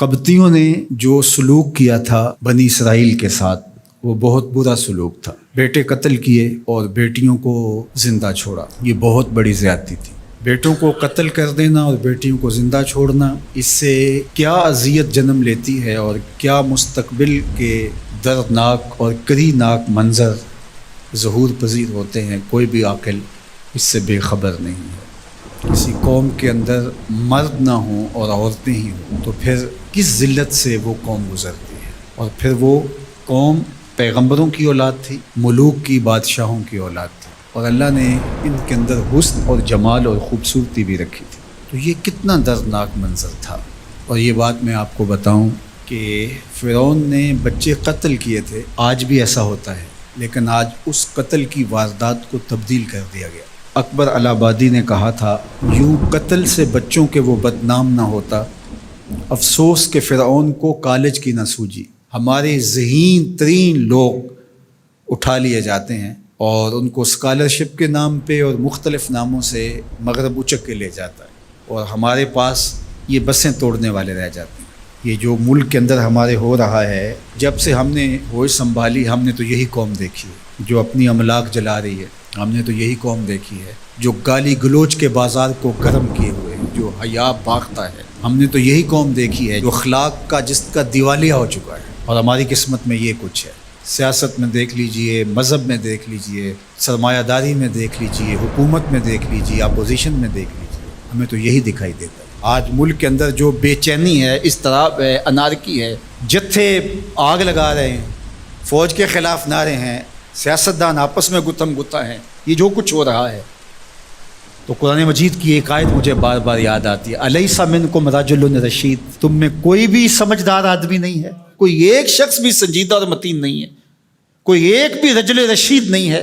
قبطیوں نے جو سلوک کیا تھا بنی اسرائیل کے ساتھ وہ بہت برا سلوک تھا۔ بیٹے قتل کیے اور بیٹیوں کو زندہ چھوڑا، یہ بہت بڑی زیادتی تھی۔ بیٹوں کو قتل کر دینا اور بیٹیوں کو زندہ چھوڑنا، اس سے کیا اذیت جنم لیتی ہے اور کیا مستقبل کے دردناک اور کریناک منظر ظہور پذیر ہوتے ہیں، کوئی بھی عاقل اس سے بے خبر نہیں ہے۔ کسی قوم کے اندر مرد نہ ہوں اور عورتیں ہی ہوں تو پھر کس ذلت سے وہ قوم گزرتی ہے۔ اور پھر وہ قوم پیغمبروں کی اولاد تھی، ملوک کی، بادشاہوں کی اولاد تھی، اور اللہ نے ان کے اندر حسن اور جمال اور خوبصورتی بھی رکھی تھی۔ تو یہ کتنا دردناک منظر تھا۔ اور یہ بات میں آپ کو بتاؤں کہ فرعون نے بچے قتل کیے تھے، آج بھی ایسا ہوتا ہے، لیکن آج اس قتل کی واردات کو تبدیل کر دیا گیا۔ اکبر الہ آبادی نے کہا تھا، یوں قتل سے بچوں کے وہ بدنام نہ ہوتا، افسوس کہ فرعون کو کالج کی نہ سوجی۔ ہمارے ذہین ترین لوگ اٹھا لیے جاتے ہیں اور ان کو اسکالرشپ کے نام پہ اور مختلف ناموں سے مغرب اچک کے لے جاتا ہے، اور ہمارے پاس یہ بسیں توڑنے والے رہ جاتے ہیں۔ یہ جو ملک کے اندر ہمارے ہو رہا ہے، جب سے ہم نے ہوش سنبھالی ہم نے تو یہی قوم دیکھی ہے جو اپنی املاک جلا رہی ہے، ہم نے تو یہی قوم دیکھی ہے جو گالی گلوچ کے بازار کو گرم کیے ہوئے ہے، جو حیا باختہ ہے، ہم نے تو یہی قوم دیکھی ہے جو اخلاق کا جس کا دیوالیہ ہو چکا ہے، اور ہماری قسمت میں یہ کچھ ہے۔ سیاست میں دیکھ لیجئے، مذہب میں دیکھ لیجئے، سرمایہ داری میں دیکھ لیجئے، حکومت میں دیکھ لیجئے، اپوزیشن میں دیکھ لیجئے، ہمیں تو یہی دکھائی دیتا ہے۔ آج ملک کے اندر جو بے چینی ہے، اضطراب ہے، انارکی ہے، جتھے آگ لگا رہے ہیں، فوج کے خلاف نعرے ہیں، سیاستدان آپس میں گتھم گتھا ہیں، یہ جو کچھ ہو رہا ہے، تو قرآن مجید کی ایک آیت مجھے بار بار یاد آتی ہے، الیس منکم رجل رشید، تم میں کوئی بھی سمجھدار آدمی نہیں ہے، کوئی ایک شخص بھی سنجیدہ اور متین نہیں ہے، کوئی ایک بھی رجل رشید نہیں ہے۔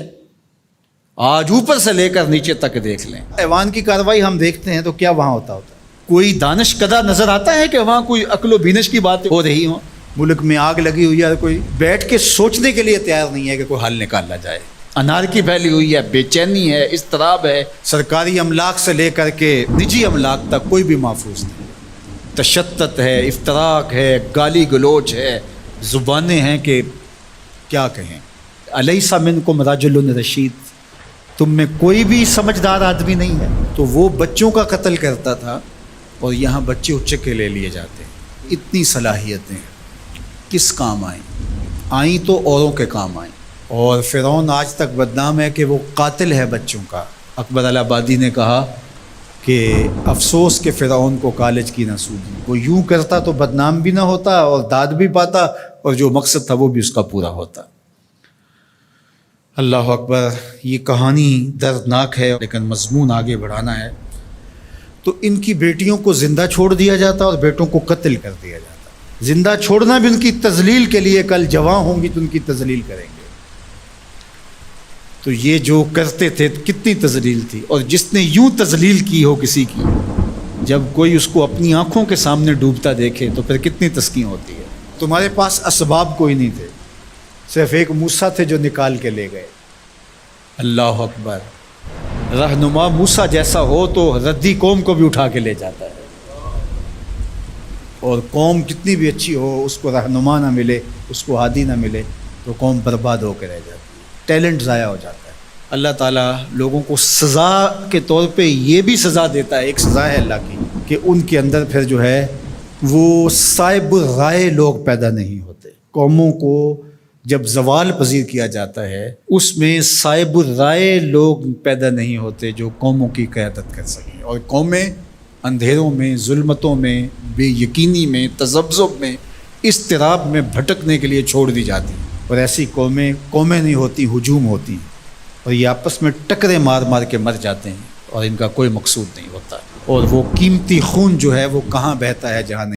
آج اوپر سے لے کر نیچے تک دیکھ لیں، ایوان کی کارروائی ہم دیکھتے ہیں تو کیا وہاں ہوتا ہے؟ کوئی دانش کدہ نظر آتا ہے کہ وہاں کوئی عقل و بینش کی باتیں ہو رہی ہوں؟ ملک میں آگ لگی ہوئی ہے، کوئی بیٹھ کے سوچنے کے لیے تیار نہیں ہے کہ کوئی حل نکالا جائے۔ انارکی پھیلی ہوئی ہے، بے چینی ہے، اضطراب ہے، سرکاری املاک سے لے کر کے نجی املاک تک کوئی بھی محفوظ نہیں، تشدد ہے، افتراق ہے، گالی گلوچ ہے، زبانیں ہیں کہ کیا کہیں۔ الیس منکم رجل رشید، تم میں کوئی بھی سمجھدار آدمی نہیں ہے۔ تو وہ بچوں کا قتل کرتا تھا اور یہاں بچے اچک کے لے لیے جاتے ہیں۔ اتنی صلاحیتیں کس کام آئیں تو اوروں کے کام آئیں، اور فرعون آج تک بدنام ہے کہ وہ قاتل ہے بچوں کا۔ اکبر الہ آبادی نے کہا کہ افسوس کہ فرعون کو کالج کی نہ سوجی، وہ یوں کرتا تو بدنام بھی نہ ہوتا اور داد بھی پاتا، اور جو مقصد تھا وہ بھی اس کا پورا ہوتا۔ اللہ اکبر، یہ کہانی دردناک ہے، لیکن مضمون آگے بڑھانا ہے۔ تو ان کی بیٹیوں کو زندہ چھوڑ دیا جاتا اور بیٹوں کو قتل کر دیا جاتا۔ زندہ چھوڑنا بھی ان کی تذلیل کے لیے، کل جواں ہوں گی تو ان کی تذلیل کریں گے۔ تو یہ جو کرتے تھے کتنی تذلیل تھی، اور جس نے یوں تذلیل کی ہو کسی کی، جب کوئی اس کو اپنی آنکھوں کے سامنے ڈوبتا دیکھے تو پھر کتنی تسکین ہوتی ہے۔ تمہارے پاس اسباب کوئی نہیں تھے، صرف ایک موسیٰ تھے جو نکال کے لے گئے۔ اللہ اکبر، رہنما موسیٰ جیسا ہو تو ردی قوم کو بھی اٹھا کے لے جاتا ہے، اور قوم کتنی بھی اچھی ہو، اس کو رہنما نہ ملے، اس کو ہادی نہ ملے تو قوم برباد ہو کے رہ جاتی ہے، ٹیلنٹ ضائع ہو جاتا ہے۔ اللہ تعالیٰ لوگوں کو سزا کے طور پہ یہ بھی سزا دیتا ہے، ایک سزا ہے اللہ کی، کہ ان کے اندر پھر جو ہے وہ صاحب الرائے لوگ پیدا نہیں ہوتے۔ قوموں کو جب زوال پذیر کیا جاتا ہے، اس میں صاحب الرائے لوگ پیدا نہیں ہوتے جو قوموں کی قیادت کر سکیں، اور قومیں اندھیروں میں، ظلمتوں میں، بے یقینی میں، تذبذب میں، اضطراب میں بھٹکنے کے لیے چھوڑ دی جاتی ہیں، اور ایسی قومیں نہیں ہوتی، ہجوم ہوتی ہیں، اور یہ آپس میں ٹکرے مار مار کے مر جاتے ہیں، اور ان کا کوئی مقصود نہیں ہوتا، اور وہ قیمتی خون جو ہے وہ کہاں بہتا ہے جہاں نہیں۔